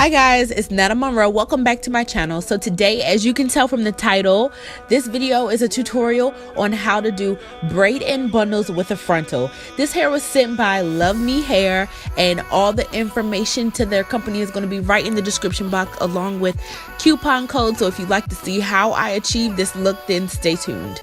Hi guys, it's Netta Monroe. Welcome back to my channel. So today, as you can tell from the title, this video is a tutorial on how to do braid in bundles with a frontal. This hair was sent by Love Me Hair, and all the information to their company is going to be right in the description box along with coupon code. So if you'd like to see how I achieved this look, then stay tuned.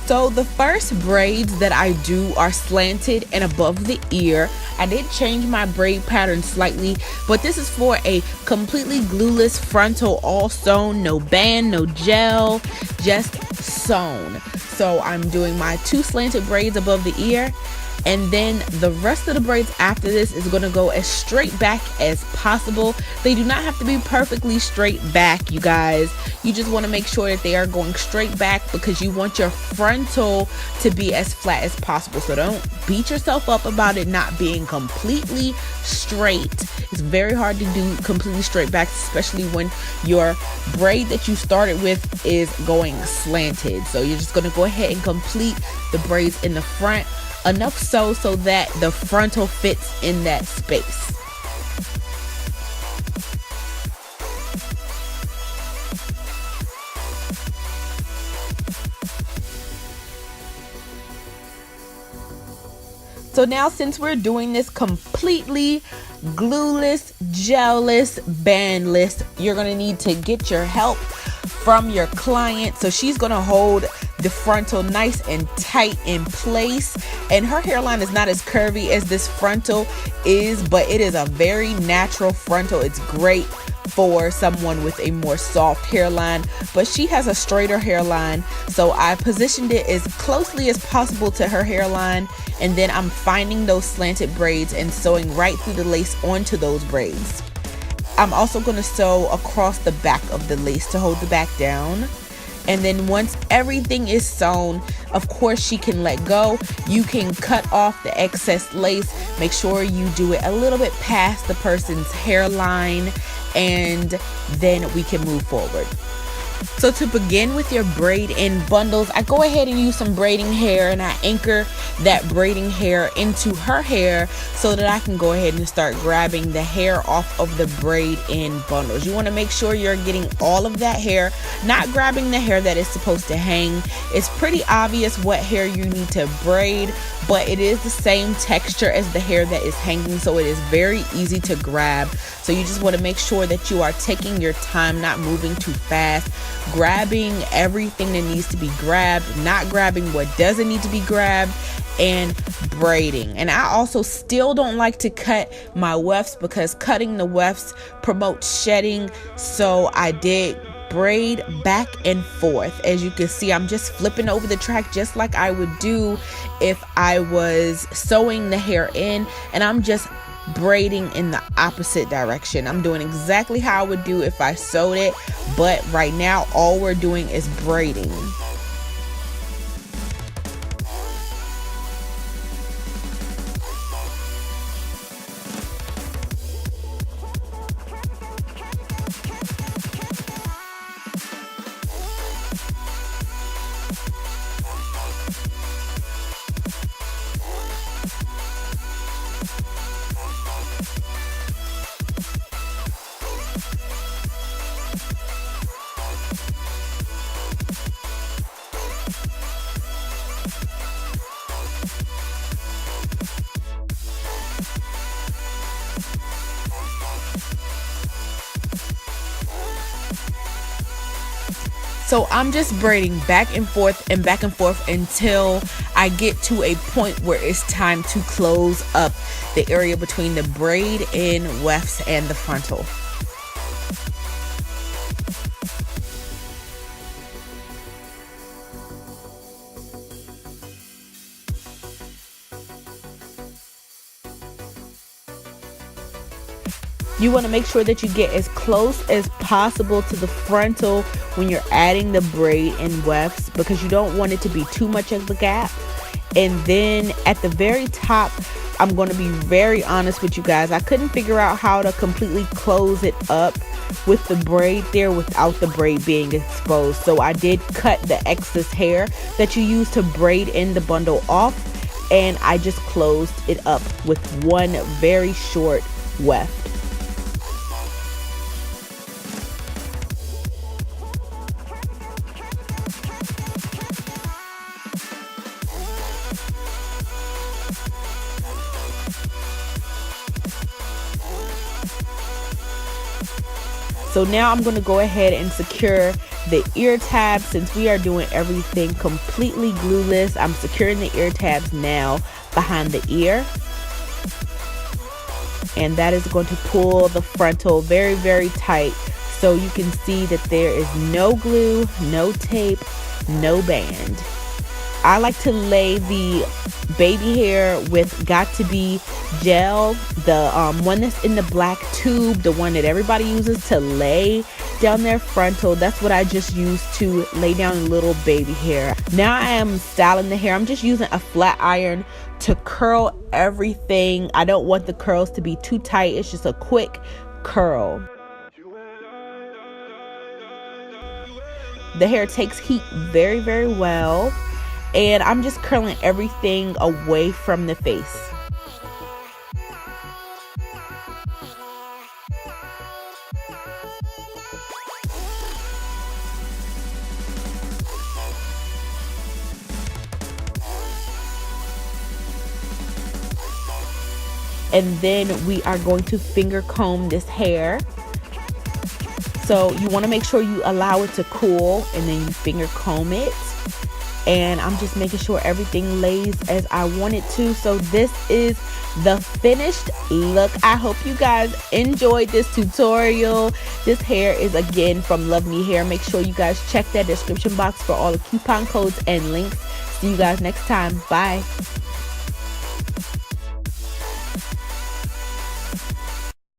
So the first braids that I do are slanted and above the ear. I did change my braid pattern slightly, but this is for a completely glueless frontal, all sewn, no band, no gel, just sewn. So I'm doing my 2 slanted braids above the ear, and then the rest of the braids after this is going to go as straight back as possible. They do not have to be perfectly straight back, you guys. You just want to make sure that they are going straight back because you want your frontal to be as flat as possible. So don't beat yourself up about it not being completely straight. It's very hard to do completely straight back, especially when your braid that you started with is going slanted. So you're just going to go ahead and complete the braids in the front, enough so that the frontal fits in that space. So now, since we're doing this completely glueless, gelless, bandless, you're gonna need to get your help from your client. So she's gonna hold the frontal nice and tight in place, and her hairline is not as curvy as this frontal is, but it is a very natural frontal. It's great for someone with a more soft hairline, but she has a straighter hairline, so I positioned it as closely as possible to her hairline, and then I'm finding those slanted braids and sewing right through the lace onto those braids. I'm also going to sew across the back of the lace to hold the back down. And then once everything is sewn, of course she can let go. You can cut off the excess lace. Make sure you do it a little bit past the person's hairline, and then we can move forward. So to begin with your braid in bundles, I go ahead and use some braiding hair, and I anchor that braiding hair into her hair so that I can go ahead and start grabbing the hair off of the braid in bundles. You want to make sure you're getting all of that hair, not grabbing the hair that is supposed to hang. It's pretty obvious what hair you need to braid, but it is the same texture as the hair that is hanging, so it is very easy to grab. So you just want to make sure that you are taking your time, not moving too fast, grabbing everything that needs to be grabbed, not grabbing what doesn't need to be grabbed, and braiding. And I also still don't like to cut my wefts because cutting the wefts promotes shedding, so I did braid back and forth. As you can see, I'm just flipping over the track just like I would do if I was sewing the hair in, and I'm just braiding in the opposite direction. I'm doing exactly how I would do if I sewed it, but right now all we're doing is braiding. So I'm just braiding back and forth until I get to a point where it's time to close up the area between the braid in wefts and the frontal. You want to make sure that you get as close as possible to the frontal when you're adding the braid in wefts, because you don't want it to be too much of a gap. And then at the very top, I'm going to be very honest with you guys, I couldn't figure out how to completely close it up with the braid there without the braid being exposed. So I did cut the excess hair that you use to braid in the bundle off, and I just closed it up with one very short weft. So now I'm going to go ahead and secure the ear tabs. Since we are doing everything completely glueless, I'm securing the ear tabs now behind the ear. And that is going to pull the frontal very, very tight, so you can see that there is no glue, no tape, no band. I like to lay the baby hair with Got To Be gel, the one that's in the black tube, the one that everybody uses to lay down their frontal. That's what I just used to lay down little baby hair. Now I am styling the hair. I'm just using a flat iron to curl everything. I don't want the curls to be too tight. It's just a quick curl. The hair takes heat very, very well. And I'm just curling everything away from the face. And then we are going to finger comb this hair. So you want to make sure you allow it to cool, and then you finger comb it. And I'm just making sure everything lays as I want it to. So this is the finished look. I hope you guys enjoyed this tutorial. This hair is again from Love Me Hair. Make sure you guys check that description box for all the coupon codes and links. See you guys next time. Bye.